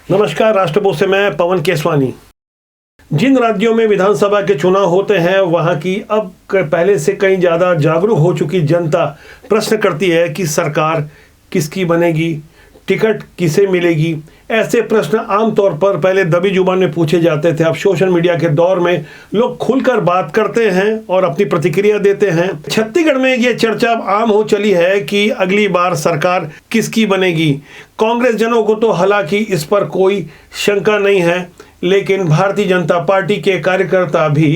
नमस्कार, राष्ट्रपोष से मैं पवन केसवानी। जिन राज्यों में विधानसभा के चुनाव होते हैं वहां की अब पहले से कहीं ज़्यादा जागरूक हो चुकी जनता प्रश्न करती है कि सरकार किसकी बनेगी, टिकट किसे मिलेगी। ऐसे प्रश्न आमतौर पर पहले दबी जुबान में पूछे जाते थे। अब सोशल मीडिया के दौर में लोग खुलकर बात करते हैं और अपनी प्रतिक्रिया देते हैं। छत्तीसगढ़ में ये चर्चा अब आम हो चली है कि अगली बार सरकार किसकी बनेगी। कांग्रेस जनों को तो हालांकि इस पर कोई शंका नहीं है, लेकिन भारतीय जनता पार्टी के कार्यकर्ता भी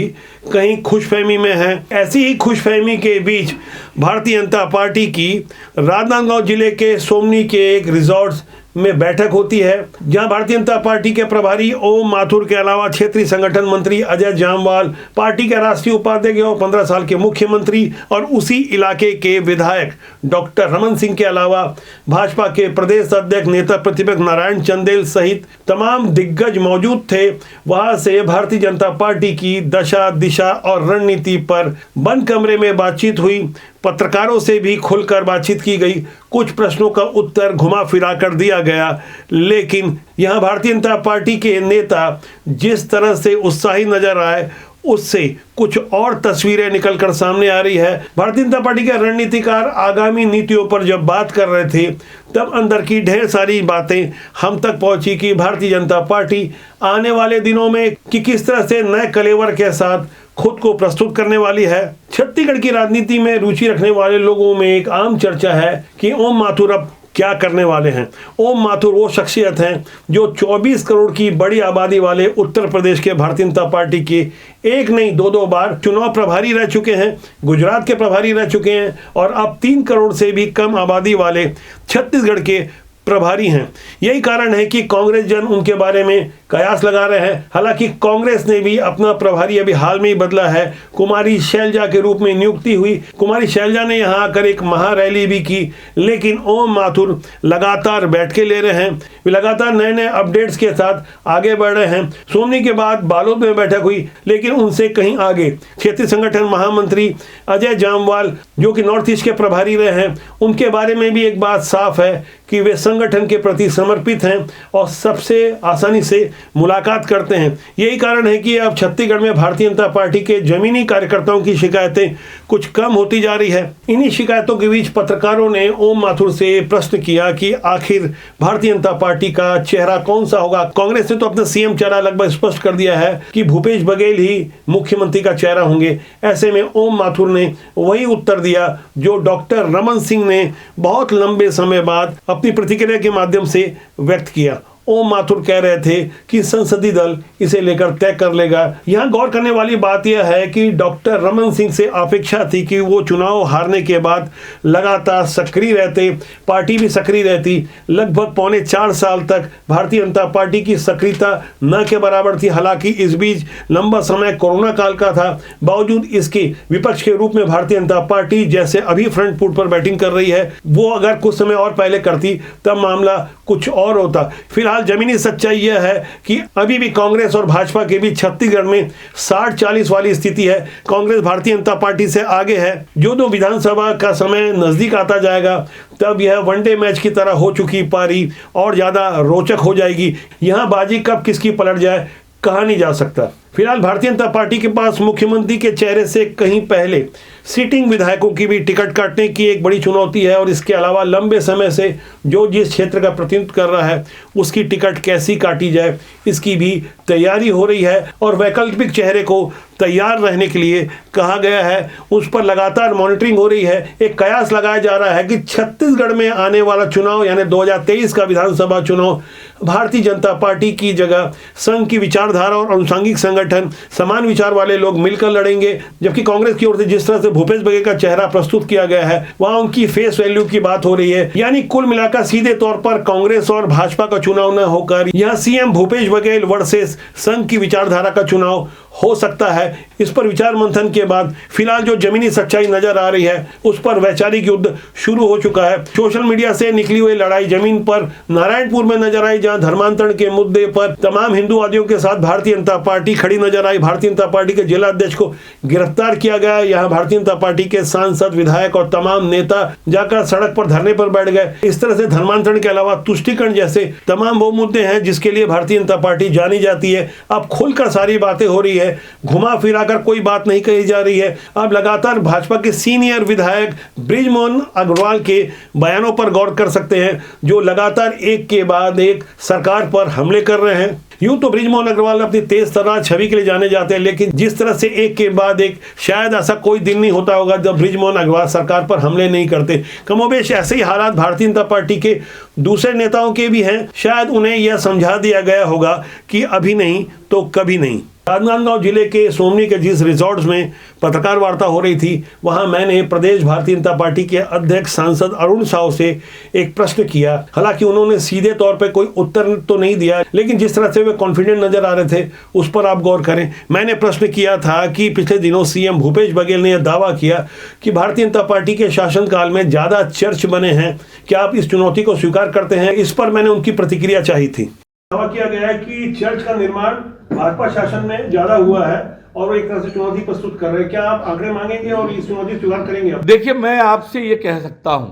कहीं खुशफहमी में हैं। ऐसी ही खुशफहमी के बीच भारतीय जनता पार्टी की राजनांदगांव जिले के सोमनी के एक रिजॉर्ट में बैठक होती है, जहां भारतीय जनता पार्टी के प्रभारी ओम माथुर के अलावा क्षेत्रीय संगठन मंत्री अजय जामवाल, पार्टी के राष्ट्रीय उपाध्यक्ष और 15 साल के मुख्यमंत्री और उसी इलाके के विधायक डॉक्टर रमन सिंह के अलावा भाजपा के प्रदेश अध्यक्ष नेता प्रतिपक्ष नारायण चंदेल सहित तमाम दिग्गज मौजूद थे। वहां से भारतीय जनता पार्टी की दशा दिशा और रणनीति पर बंद कमरे में बातचीत हुई। पत्रकारों से भी खुलकर बातचीत की गई। कुछ प्रश्नों का उत्तर घुमा फिरा कर दिया गया, लेकिन यहां भारतीय जनता पार्टी के नेता जिस तरह से उत्साही नजर आए उससे कुछ और तस्वीरें निकलकर सामने आ रही है। भारतीय जनता पार्टी के रणनीतिकार आगामी नीतियों पर जब बात कर रहे थे तब अंदर की ढेर सारी बातें हम तक पहुंची कि भारतीय जनता पार्टी आने वाले दिनों में कि किस तरह से नए कलेवर के साथ खुद को प्रस्तुत करने वाली है। छत्तीसगढ़ की राजनीति में रुचि रखने वाले लोगों में एक आम चर्चा है कि ओम माथुर अब क्या करने वाले हैं। ओम माथुर वो शख्सियत हैं जो 24 करोड़ की बड़ी आबादी वाले उत्तर प्रदेश के भारतीय जनता पार्टी के एक नहीं दो बार चुनाव प्रभारी रह चुके हैं, गुजरात के प्रभारी रह चुके हैं और अब 3 करोड़ से भी कम आबादी वाले छत्तीसगढ़ के प्रभारी हैं। यही कारण है कि कांग्रेस जन उनके बारे में कयास लगा रहे हैं। हालांकि कांग्रेस ने भी अपना प्रभारी अभी हाल में ही बदला है। कुमारी शैलजा के रूप में नियुक्ति हुई। कुमारी शैलजा ने यहां आकर एक महारैली भी की, लेकिन ओम माथुर लगातार बैठकें ले रहे हैं। वे लगातार नए नए अपडेट्स के साथ आगे बढ़ रहे हैं। सोमनी के बाद बालोद में बैठक हुई, लेकिन उनसे कहीं आगे क्षेत्रीय संगठन महामंत्री अजय जामवाल जो कि नॉर्थ ईस्ट के प्रभारी रहे हैं, उनके बारे में भी एक बात साफ है कि वे संगठन के प्रति समर्पित हैं और सबसे आसानी से मुलाकात करते हैं। यही कारण है कि अब छत्तीसगढ़ में भारतीय जनता पार्टी के जमीनी कार्यकर्ताओं की शिकायतें कुछ कम होती जा रही है। इन्हीं शिकायतों के बीच पत्रकारों ने ओम माथुर से प्रश्न किया कि आखिर भारतीय जनता पार्टी का चेहरा कौन सा होगा। कांग्रेस ने तो अपना सीएम चेहरा लगभग स्पष्ट कर दिया है कि भूपेश बघेल ही मुख्यमंत्री का चेहरा होंगे। ऐसे में ओम माथुर ने वही उत्तर दिया जो डॉक्टर रमन सिंह ने बहुत लंबे समय बाद अपनी प्रतिक्रिया के माध्यम से व्यक्त किया। ओम माथुर कह रहे थे कि संसदीय दल इसे लेकर तय कर लेगा। यहां गौर करने वाली बात यह है कि डॉक्टर रमन सिंह से अपेक्षा थी कि वो चुनाव हारने के बाद लगातार सक्रिय रहते, पार्टी भी सक्रिय रहती। लगभग 4.25 साल तक भारतीय जनता पार्टी की सक्रियता न के बराबर थी। हालांकि इस बीच लंबा समय कोरोना काल का था। बावजूद इसके विपक्ष के रूप में भारतीय जनता पार्टी जैसे अभी फ्रंट फुट पर बैटिंग कर रही है, वो अगर कुछ समय और पहले करती तब मामला कुछ और होता। फिलहाल जमीनी सच्चाई यह है कि अभी भी कांग्रेस और भाजपा के बीच छत्तीसगढ़ में 60-40 वाली स्थिति है। कांग्रेस भारतीय जनता पार्टी से आगे है। जो विधानसभा का समय नजदीक आता जाएगा तब यह वनडे मैच की तरह हो चुकी पारी और ज्यादा रोचक हो जाएगी। यहां बाजी कब किसकी पलट जाए कहा नहीं जा सकता। फिलहाल भारतीय जनता पार्टी के पास मुख्यमंत्री के चेहरे से कहीं पहले सिटिंग विधायकों की भी टिकट काटने की एक बड़ी चुनौती है और इसके अलावा लंबे समय से जो जिस क्षेत्र का प्रतिनिधित्व कर रहा है उसकी टिकट कैसी काटी जाए इसकी भी तैयारी हो रही है और वैकल्पिक चेहरे को तैयार रहने के लिए कहा गया है। उस पर लगातार मॉनिटरिंग हो रही है। एक कयास लगाया जा रहा है कि छत्तीसगढ़ में आने वाला चुनाव यानी 2023 का विधानसभा चुनाव भारतीय जनता पार्टी की जगह संघ की विचारधारा और अनुषंगिक संगठन समान विचार वाले लोग मिलकर लड़ेंगे। जबकि कांग्रेस की ओर से जिस तरह से भूपेश बघेल का चेहरा प्रस्तुत किया गया है वहां उनकी फेस वैल्यू की बात हो रही है। यानी कुल मिलाकर सीधे तौर पर कांग्रेस और भाजपा का चुनाव न होकर यहां सीएम भूपेश बघेल वर्सेस संघ की विचारधारा का चुनाव हो सकता है। इस पर विचार मंथन के बाद फिलहाल जो जमीनी सच्चाई नजर आ रही है उस पर वैचारिक युद्ध शुरू हो चुका है। सोशल मीडिया से निकली हुई लड़ाई जमीन पर नारायणपुर में नजर आई, जहां धर्मांतरण के मुद्दे पर तमाम हिंदूवादियों के साथ भारतीय जनता पार्टी खड़ी नजर आई। भारतीय जनता पार्टी के जिला अध्यक्ष को गिरफ्तार किया गया। यहाँ भारतीय जनता पार्टी के सांसद, विधायक और तमाम नेता जाकर सड़क पर धरने पर बैठ गए। इस तरह से धर्मांतरण के अलावा तुष्टीकरण जैसे तमाम वो मुद्दे हैं जिसके लिए भारतीय जनता पार्टी जानी जाती है। अब खुलकर सारी बातें हो रही है, घुमा फिरा कर कोई बात नहीं कही जा रही है। अब लगातार भाजपा के सीनियर विधायक बृजमोहन अग्रवाल के बयानों पर गौर कर सकते हैं, जो लगातार एक के बाद एक सरकार पर हमले कर रहे हैं। यूं तो बृजमोहन अग्रवाल अपनी तेज तर्रार छवि के लिए जाने जाते हैं, लेकिन जिस तरह से एक के बाद एक, शायद ऐसा कोई दिन नहीं होता होगा जब बृजमोहन अग्रवाल सरकार पर हमले नहीं करते। कमोबेश ऐसे ही हालात भारतीय जनता पार्टी के दूसरे नेताओं के भी हैं। शायद उन्हें यह समझा दिया गया होगा कि अभी नहीं तो कभी नहीं। राजनांदगांव जिले के सोमनी के जिस रिजॉर्ट्स में पत्रकार वार्ता हो रही थी, वहां मैंने प्रदेश भारतीय जनता पार्टी के अध्यक्ष सांसद अरुण साव से एक प्रश्न किया। हालांकि उन्होंने सीधे तौर पे कोई उत्तर तो नहीं दिया, लेकिन जिस तरह से वे कॉन्फिडेंट नजर आ रहे थे उस पर आप गौर करें। मैंने प्रश्न किया था कि पिछले दिनों सीएम भूपेश बघेल ने यह दावा किया कि भारतीय जनता पार्टी के शासनकाल में ज्यादा चर्च बने हैं, क्या आप इस चुनौती को स्वीकार करते हैं? इस पर मैंने उनकी प्रतिक्रिया चाही थी। दावा किया गया है कि चर्च का निर्माण भाजपा शासन में ज्यादा हुआ है और एक तरह से चुनौती प्रस्तुत कर रहे हैं। क्या आप आंकड़े मांगेंगे और इस चुनौती स्वीकार करेंगे? देखिए, मैं आपसे ये कह सकता हूं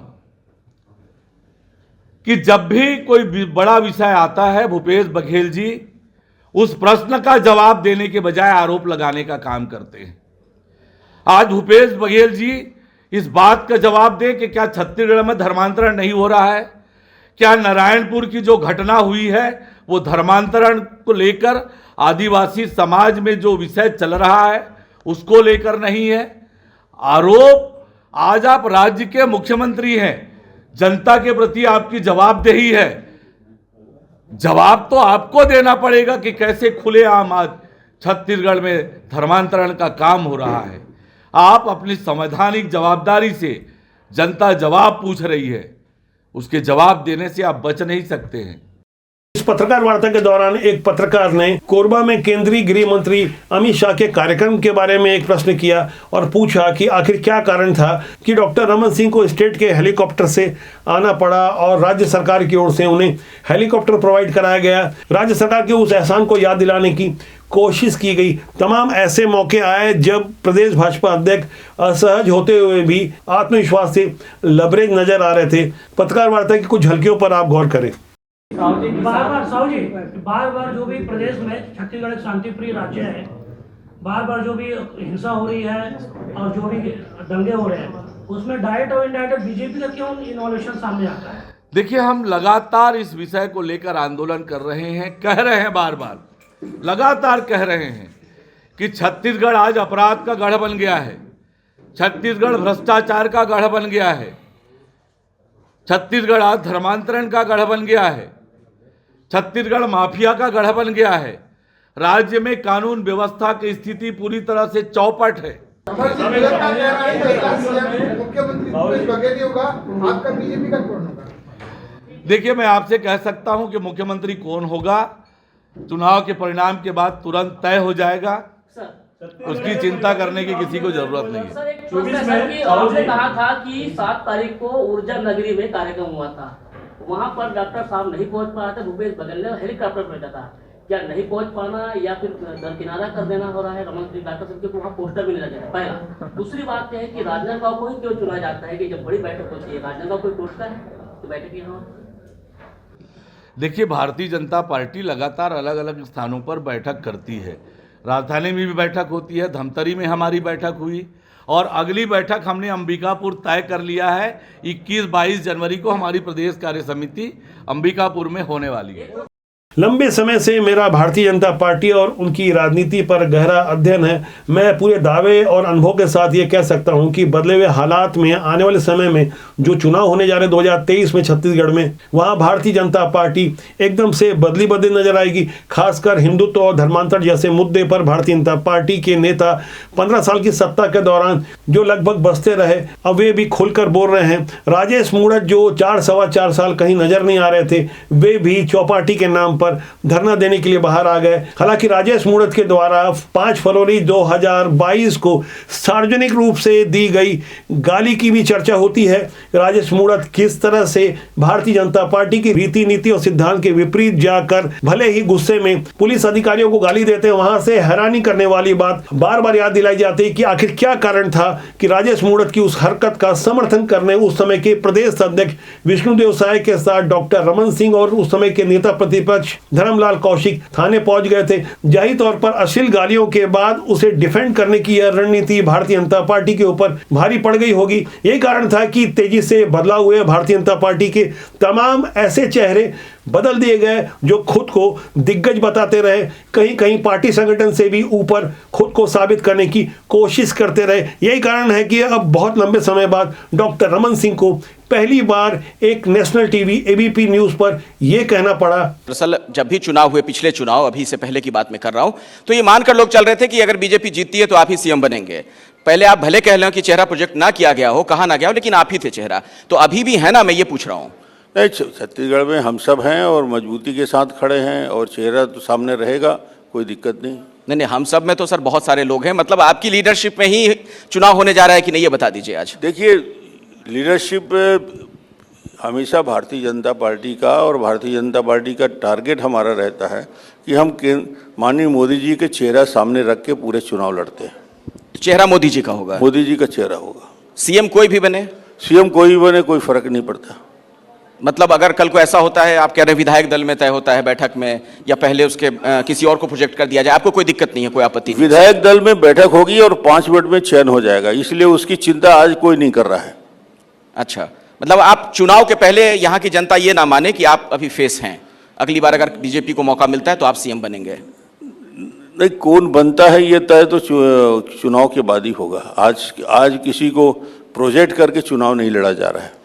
कि जब भी कोई बड़ा विषय आता है, भूपेश बघेल जी उस प्रश्न का जवाब देने के बजाय आरोप लगाने का काम करते हैं। आज भूपेश बघेल जी इस बात का जवाब दें कि क्या छत्तीसगढ़ में धर्मांतरण नहीं हो रहा है? क्या नारायणपुर की जो घटना हुई है वो धर्मांतरण को लेकर आदिवासी समाज में जो विषय चल रहा है उसको लेकर नहीं है? आरोप, आज आप राज्य के मुख्यमंत्री हैं, जनता के प्रति आपकी जवाबदेही है। जवाब तो आपको देना पड़ेगा कि कैसे खुलेआम आज छत्तीसगढ़ में धर्मांतरण का काम हो रहा है। आप अपनी संवैधानिक जवाबदारी से, जनता जवाब पूछ रही है, उसके जवाब देने से आप बच नहीं सकते हैं। इस पत्रकार वार्ता के दौरान एक पत्रकार ने कोरबा में केंद्रीय गृह मंत्री अमित शाह के कार्यक्रम के बारे में एक प्रश्न किया और पूछा कि आखिर क्या कारण था कि डॉक्टर रमन सिंह को स्टेट के हेलीकॉप्टर से आना पड़ा और राज्य सरकार की ओर से उन्हें हेलीकॉप्टर प्रोवाइड कराया गया। राज्य सरकार के उस एहसान को याद दिलाने की कोशिश की गई। तमाम ऐसे मौके आए जब प्रदेश भाजपा अध्यक्ष असहज होते हुए भी आत्मविश्वास से लबरेज नजर आ रहे थे। पत्रकार वार्ता की कुछ झलकियों पर आप गौर करें। बार बार जो भी प्रदेश में, छत्तीसगढ़ एक शांतिप्रिय राज्य है, बार बार जो भी हिंसा हो रही है और जो भी दंगे हो रहे हैं उसमें डायरेक्ट और इनडायरेक्ट बीजेपी का क्यों इन्वॉल्यूशन सामने आता है? देखिए, हम लगातार इस विषय को लेकर आंदोलन कर रहे हैं, कह रहे हैं, बार बार लगातार कह रहे हैं कि छत्तीसगढ़ आज अपराध का गढ़ बन गया है, छत्तीसगढ़ भ्रष्टाचार का गढ़ बन गया है, छत्तीसगढ़ आज धर्मांतरण का गढ़ बन गया है, छत्तीसगढ़ माफिया का गढ़ बन गया है, राज्य में कानून व्यवस्था की स्थिति पूरी तरह से चौपट है। देखिए, मैं आपसे कह सकता हूं कि मुख्यमंत्री कौन होगा चुनाव के परिणाम के बाद तुरंत तय हो जाएगा, उसकी चिंता करने की किसी को जरूरत नहीं है। सर, एक आपने कहा था कि 7 तारीख को ऊर्जा नगरी में कार्यक्रम हुआ था, वहां पर डॉक्टर साहब नहीं पहुंच पाया था, भूपेश बघेल ने हेलीकॉप्टर भेजा था। क्या नहीं पहुंच पाना या फिर दरकिनारा कर देना हो रहा है रमन सिंह डॉक्टर साहब के? वहाँ पोस्टर भी नहीं लगा है, पहला। दूसरी बात यह है कि राजनांदगांव को ही क्यों चुना जाता है कि जब बड़ी बैठक होती है राजनांदगांव कोई टूटता है तो बैठक यहाँ? देखिए, भारतीय जनता पार्टी लगातार अलग अलग स्थानों पर बैठक करती है। राजधानी में भी बैठक होती है, धमतरी में हमारी बैठक हुई और अगली बैठक हमने अंबिकापुर तय कर लिया है। 21-22 जनवरी को हमारी प्रदेश कार्य समिति अंबिकापुर में होने वाली है। लंबे समय से मेरा भारतीय जनता पार्टी और उनकी राजनीति पर गहरा अध्ययन है। मैं पूरे दावे और अनुभव के साथ ये कह सकता हूं कि बदले हुए हालात में आने वाले समय में जो चुनाव होने जा रहे 2023 में छत्तीसगढ़ में, वहां भारतीय जनता पार्टी एकदम से बदली नजर आएगी। खासकर हिंदुत्व और धर्मांतर जैसे मुद्दे पर भारतीय जनता पार्टी के नेता 15 साल की सत्ता के दौरान जो लगभग बसते रहे, अब वे भी खुलकर बोल रहे हैं। राजेश मूणत जो 4 सवा 4 साल कहीं नजर नहीं आ रहे थे, वे भी चौपाटी के नाम पर पर धरना देने के लिए बाहर आ गए। हालांकि राजेश मूणत के द्वारा 5 फरवरी 2022 को सार्वजनिक रूप से दी गई गाली की भी चर्चा होती है। राजेश मूणत किस तरह से भारतीय जनता पार्टी की रीति नीति और सिद्धांत के विपरीत जाकर भले ही गुस्से में पुलिस अधिकारियों को गाली देते हैं, वहां से हैरानी करने वाली बात बार बार याद दिलाई जाती है कि आखिर क्या कारण था कि राजेश मूणत की उस हरकत का समर्थन करने उस समय के प्रदेश अध्यक्ष विष्णुदेव साय के साथ डॉक्टर रमन सिंह और उस समय के नेता प्रतिपक्ष धर्मलाल कौशिक थाने पहुंच गए थे। जाहिर तौर पर अश्लील गालियों के बाद उसे डिफेंड करने की यह रणनीति भारतीय जनता पार्टी के ऊपर भारी पड़ गई होगी। यही कारण था कि तेजी से बदलाव हुए भारतीय जनता पार्टी के तमाम ऐसे चेहरे बदल दिए गए जो खुद को दिग्गज बताते रहे, कहीं कहीं पार्टी संगठन से भी ऊपर खुद को साबित करने की कोशिश करते रहे। यही कारण है कि अब बहुत लंबे समय बाद डॉक्टर रमन सिंह को पहली बार एक नेशनल टीवी एबीपी न्यूज पर यह कहना पड़ा। दरअसल जब भी चुनाव हुए, पिछले चुनाव, अभी से पहले की बात मैं कर रहा हूं, तो ये मानकर लोग चल रहे थे कि अगर बीजेपी जीतती है तो आप ही सीएम बनेंगे। पहले आप भले कह लें कि चेहरा प्रोजेक्ट ना किया गया हो, कहा ना गया हो, लेकिन आप ही थे चेहरा, तो अभी भी है ना, मैं ये पूछ रहा हूं। नहीं, छत्तीसगढ़ में हम सब हैं और मजबूती के साथ खड़े हैं और चेहरा तो सामने रहेगा, कोई दिक्कत नहीं। नहीं, हम सब में तो सर बहुत सारे लोग हैं, मतलब आपकी लीडरशिप में ही चुनाव होने जा रहा है कि नहीं, ये बता दीजिए आज। देखिए, लीडरशिप हमेशा भारतीय जनता पार्टी का, और भारतीय जनता पार्टी का टारगेट हमारा रहता है कि हम माननीय मोदी जी के चेहरा सामने रख के पूरे चुनाव लड़ते हैं। चेहरा मोदी जी का होगा? मोदी जी का चेहरा होगा। सीएम कोई भी बने? सीएम कोई भी बने, कोई फर्क नहीं पड़ता। मतलब अगर कल को ऐसा होता है, आप कह रहे हैं विधायक दल में तय होता है बैठक में, या पहले उसके किसी और को प्रोजेक्ट कर दिया जाए, आपको कोई दिक्कत नहीं है, कोई आपत्ति नहीं? विधायक दल में बैठक होगी और 5 मिनट में चयन हो जाएगा, इसलिए उसकी चिंता आज कोई नहीं कर रहा है। अच्छा, मतलब आप चुनाव के पहले यहाँ की जनता ये ना माने कि आप अभी फेस हैं, अगली बार अगर बीजेपी को मौका मिलता है तो आप सीएम बनेंगे? नहीं, कौन बनता है ये तय तो चुनाव के बाद ही होगा। आज किसी को प्रोजेक्ट करके चुनाव नहीं लड़ा जा रहा है।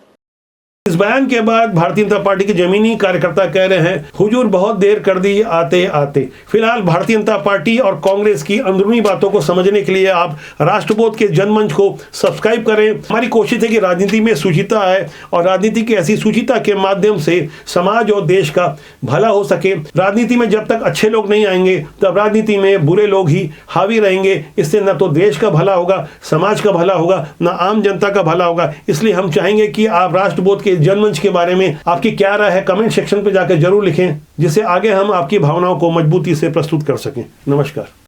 इस बयान के बाद भारतीय जनता पार्टी के जमीनी कार्यकर्ता कह रहे हैं, हुजूर बहुत देर कर दी आते आते। फिलहाल भारतीय जनता पार्टी और कांग्रेस की अंदरूनी बातों को समझने के लिए आप राष्ट्रबोध के जनमंच को सब्सक्राइब करें। हमारी कोशिश है कि राजनीति में शुचिता आए और राजनीति की ऐसी शुचिता के माध्यम से समाज और देश का भला हो सके। राजनीति में जब तक अच्छे लोग नहीं आएंगे तब राजनीति में बुरे लोग ही हावी रहेंगे। इससे न तो देश का भला होगा, समाज का भला होगा, न आम जनता का भला होगा। इसलिए हम चाहेंगे कि आप राष्ट्रबोध के जनमंच के बारे में आपकी क्या राय है, कमेंट सेक्शन पर जाकर जरूर लिखें, जिससे आगे हम आपकी भावनाओं को मजबूती से प्रस्तुत कर सकें। नमस्कार।